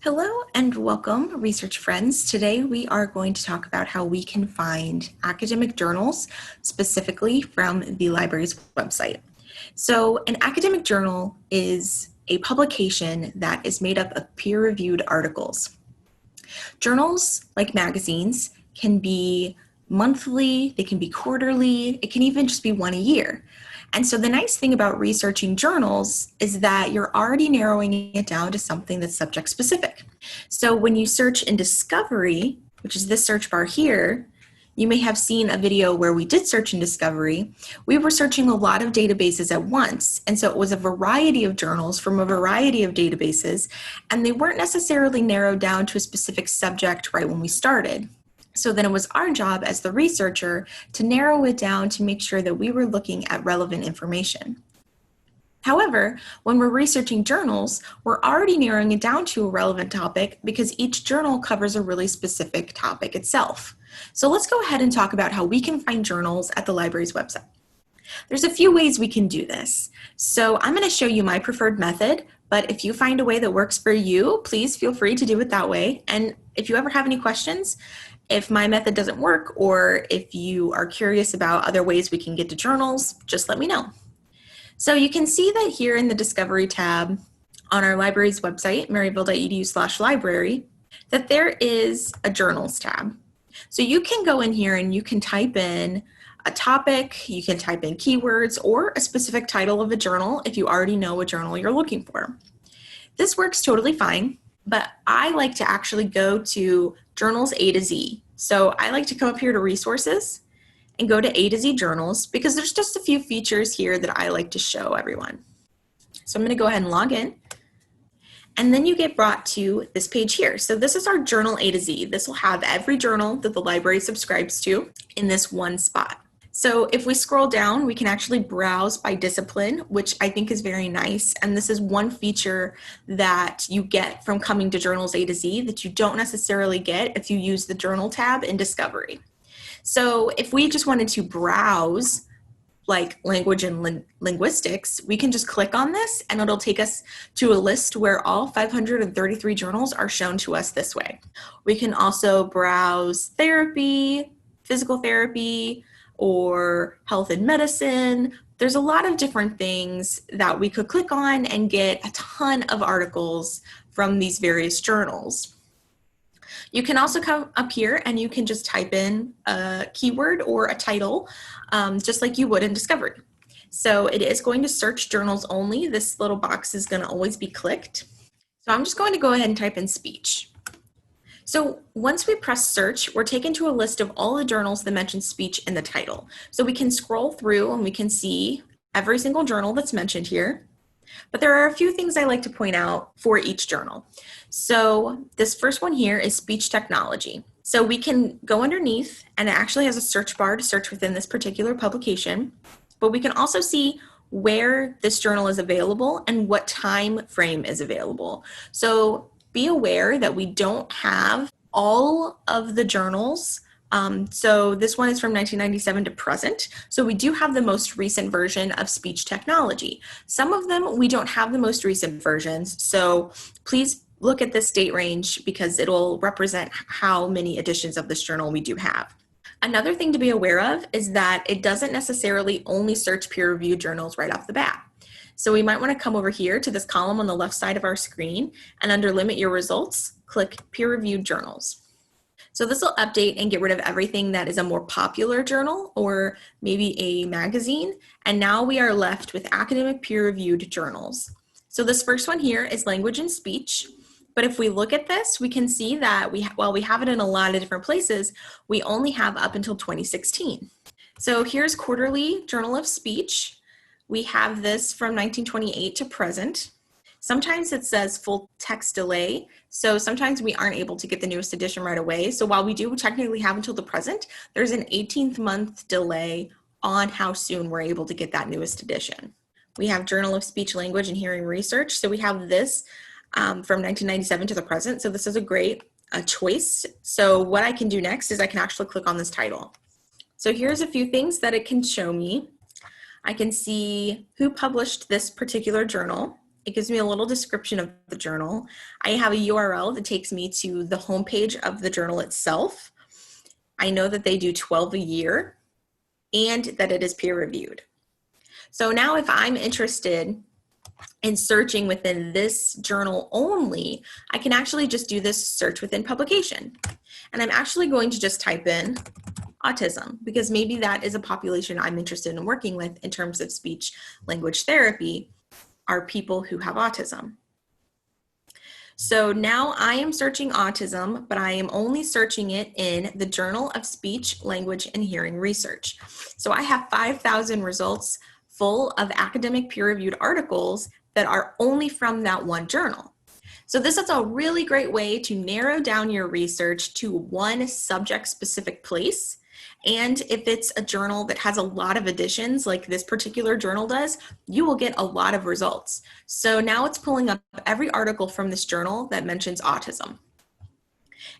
Hello and welcome, research friends. Today we are going to talk about how we can find academic journals, specifically from the library's website. So an academic journal is a publication that is made up of peer-reviewed articles. Journals, like magazines, can be monthly, they can be quarterly, it can even just be one a year. And so the nice thing about researching journals is that you're already narrowing it down to something that's subject specific. So when you search in Discovery, which is this search bar here, you may have seen a video where we did search in Discovery. We were searching a lot of databases at once, and so it was a variety of journals from a variety of databases, and they weren't necessarily narrowed down to a specific subject right when we started. So then it was our job as the researcher to narrow it down to make sure that we were looking at relevant information. However, when we're researching journals, we're already narrowing it down to a relevant topic because each journal covers a really specific topic itself. So let's go ahead and talk about how we can find journals at the library's website. There's a few ways we can do this. So I'm going to show you my preferred method, but if you find a way that works for you, please feel free to do it that way. And if you ever have any questions, if my method doesn't work, or if you are curious about other ways we can get to journals, just let me know. So you can see that here in the Discovery tab on our library's website, maryville.edu/library, that there is a Journals tab. So you can go in here and you can type in a topic, you can type in keywords, or a specific title of a journal if you already know what journal you're looking for. This works totally fine, but I like to actually go to Journals A to Z. So I like to come up here to Resources and go to A to Z Journals because there's just a few features here that I like to show everyone. So I'm going to go ahead and log in. And then you get brought to this page here. So this is our Journal A to Z. This will have every journal that the library subscribes to in this one spot. So if we scroll down, we can actually browse by discipline, which I think is very nice. And this is one feature that you get from coming to Journals A to Z that you don't necessarily get if you use the Journal tab in Discovery. So if we just wanted to browse like language and linguistics, we can just click on this and it'll take us to a list where all 533 journals are shown to us this way. We can also browse therapy, physical therapy, or health and medicine. There's a lot of different things that we could click on and get a ton of articles from these various journals. You can also come up here and you can just type in a keyword or a title, just like you would in Discovery. So it is going to search journals only. This little box is going to always be clicked. So I'm just going to go ahead and type in speech. So once we press search, we're taken to a list of all the journals that mention speech in the title. So we can scroll through and we can see every single journal that's mentioned here. But there are a few things I like to point out for each journal. So this first one here is speech technology. So we can go underneath and it actually has a search bar to search within this particular publication, but we can also see where this journal is available and what time frame is available. So be aware that we don't have all of the journals. So this one is from 1997 to present. So we do have the most recent version of speech technology. Some of them, we don't have the most recent versions. So please look at this date range because it'll represent how many editions of this journal we do have. Another thing to be aware of is that it doesn't necessarily only search peer-reviewed journals right off the bat. So we might want to come over here to this column on the left side of our screen and under Limit Your Results, click Peer-Reviewed Journals. So this will update and get rid of everything that is a more popular journal or maybe a magazine. And now we are left with academic peer-reviewed journals. So this first one here is Language and Speech. But if we look at this, we can see that while we have it in a lot of different places, we only have up until 2016. So here's Quarterly Journal of Speech. We have this from 1928 to present. Sometimes it says full text delay, so sometimes we aren't able to get the newest edition right away. So while we do technically have until the present, there's an 18th month delay on how soon we're able to get that newest edition. We have Journal of Speech, Language, and Hearing Research. So we have this from 1997 to the present. So this is a great choice. So what I can do next is I can actually click on this title. So here's a few things that it can show me. I can see who published this particular journal. It gives me a little description of the journal. I have a URL that takes me to the homepage of the journal itself. I know that they do 12 a year and that it is peer reviewed. So now if I'm interested in searching within this journal only, I can actually just do this search within publication. And I'm actually going to just type in autism because maybe that is a population I'm interested in working with in terms of speech language therapy, are people who have autism. So now I am searching autism, but I am only searching it in the Journal of Speech, Language, and Hearing Research. So I have 5,000 results full of academic peer-reviewed articles that are only from that one journal. So this is a really great way to narrow down your research to one subject-specific place. And if it's a journal that has a lot of editions, like this particular journal does, you will get a lot of results. So now it's pulling up every article from this journal that mentions autism.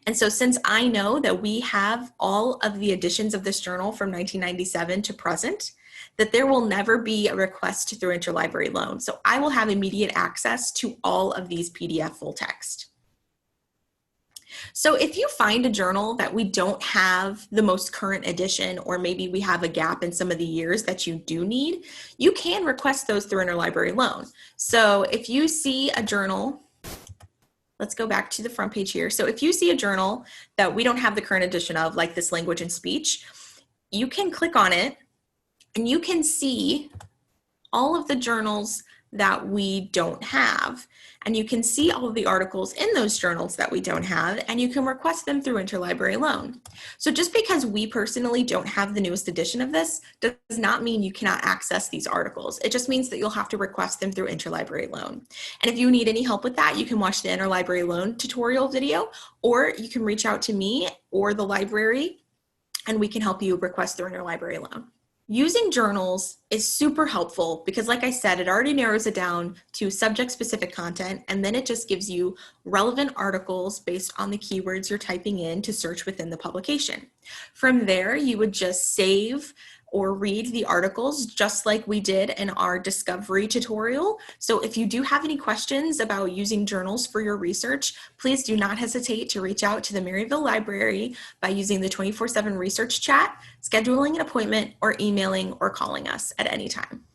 And so since I know that we have all of the editions of this journal from 1997 to present, that there will never be a request through interlibrary loan. So I will have immediate access to all of these PDF full text. So if you find a journal that we don't have the most current edition, or maybe we have a gap in some of the years that you do need, you can request those through interlibrary loan. So if you see a journal, let's go back to the front page here. So if you see a journal that we don't have the current edition of, like this language and speech, you can click on it and you can see all of the journals that we don't have. And you can see all of the articles in those journals that we don't have, and you can request them through interlibrary loan. So just because we personally don't have the newest edition of this does not mean you cannot access these articles. It just means that you'll have to request them through interlibrary loan. And if you need any help with that, you can watch the interlibrary loan tutorial video, or you can reach out to me or the library, and we can help you request through interlibrary loan. Using journals is super helpful because, like I said, it already narrows it down to subject-specific content, and then it just gives you relevant articles based on the keywords you're typing in to search within the publication. From there, you would just save or read the articles just like we did in our discovery tutorial. So if you do have any questions about using journals for your research, please do not hesitate to reach out to the Maryville Library by using the 24/7 research chat, scheduling an appointment, or emailing or calling us at any time.